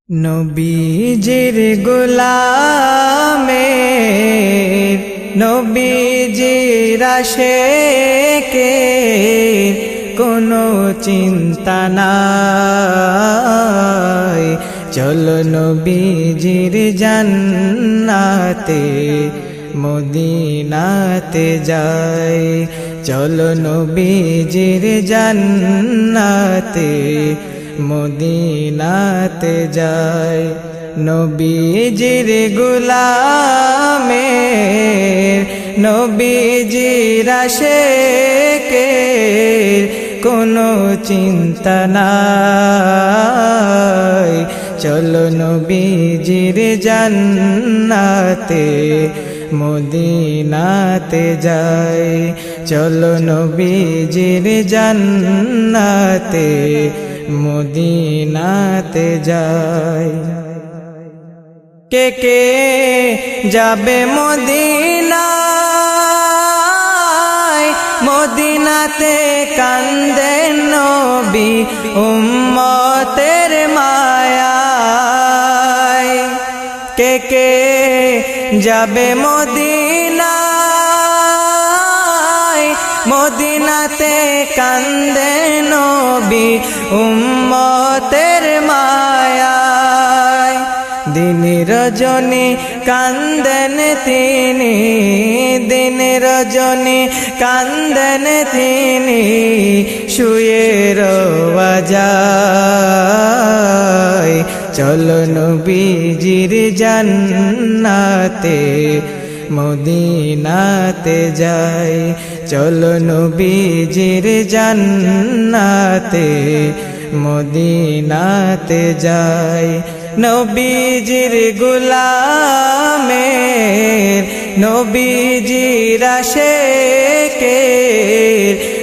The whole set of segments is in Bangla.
নবীজির গোলামের নবীজির আশিকের কোনো চিন্তা নাই। চলো নবীজির জান্নাতে মদিনাতে যাই। চলো নবীজির জান্নাতে মদিনাতে যাই। নবীজির গোলামের নবীজির আশিকের কোনো চিন্তা নাই। চলো নবীজির জান্নাতে মদিনাতে যাই। চলো নবীজির জান্নাতে মদিনাতে যাই। কে কে যাবে মদিনায়, মদিনাতে কান্দেন নবী উম্মতের মায়ায়। কে কে যাবে মদিনায়, মদিনাতে কান্দেন নবী উম্মতের মায়ায়। দিন রজনী কান্দেন তিনি, দিন রজনী কান্দেন তিনি, শুয়ে রওয়া যায়। চলো নবীজির জান্নাতে মদিনাতে যাই। চলো নবীজির জান্নাতে মদিনাতে যাই। নবীজির গোলামের নবীজির আশিকের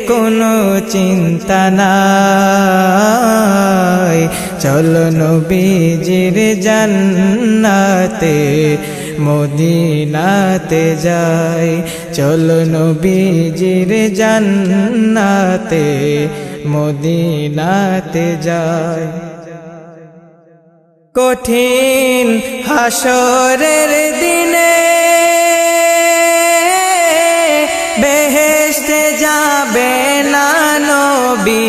কোনো চিন্তা নাই। চলো নবীজির জান্নাতে মদিনাতে যাই। চলো নবীজির জান্নাতে মদিনাতে যাই। কঠিন হাসরের দিনে বেহেশতে যাবে না নবী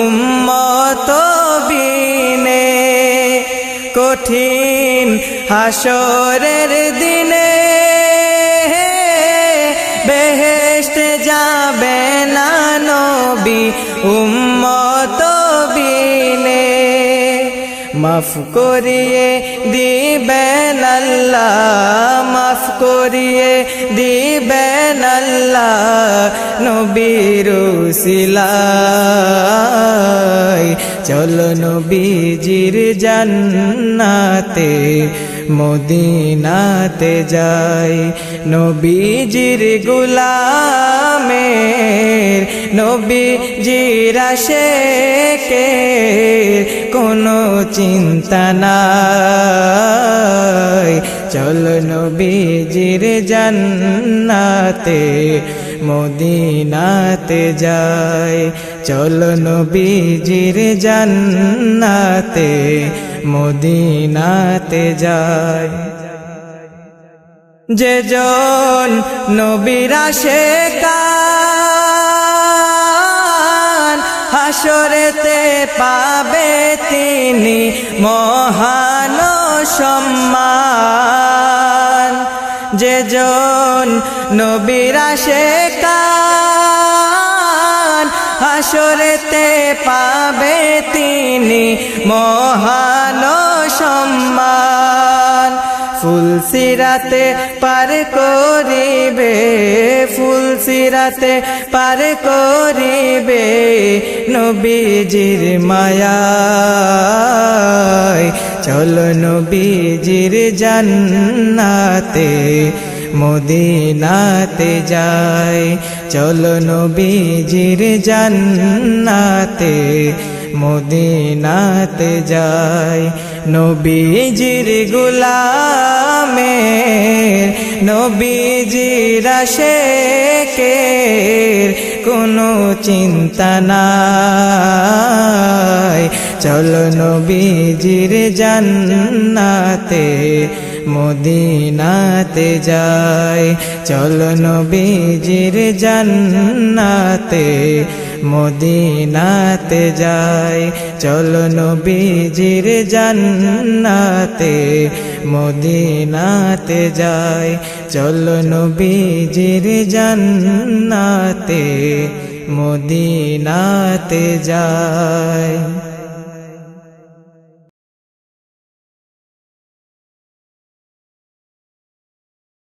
উম্মত বিনে। কঠিন হাসরের দিনে বেহেশতে যাবে না নবী উম্মত বিনে। মাফ করিয়ে দিবেন আল্লাহ, মাফ করিয়ে দিবেন আল্লাহ নবীর উসিলায়। চলো নবীজির জান্নাতে মদিনাতে যাই। নবীজির গোলামের নবীজির আশিকের কোনো চিন্তা নাই। চলো নবীজির জান্নাতে মদিনাতে যাই। চলো নবীজির জান্নাতে মদিনাতে যাই। যে জন নবীর আশিকান হাসরেতে পাবে তিনি মহান সম্মান। যে জন নবীর আশিকান হাসরেতে পাবে তিনি মহান সম্মান। ফুলসিরাতে পার করিবে, ফুলসিরাতে পার করিবে নবীজির মায়ায়। চলো নবীজির জান্নাতে মদিনাতে যাই। চলো নবীজির জান্নাতে মদিনাতে যাই। নবীজির গোলামের নবীজির আশিকের কোনো চিন্তা নাই, চলো নবীজির জান্নাতে মদিনাতে যাই, চলো নবীজির জান্নাতে মদিনাতে যাই, চলো নবীজির জান্নাতে মদিনাতে যাই, চলো নবীজির জান্নাতে মদিনাতে যাই।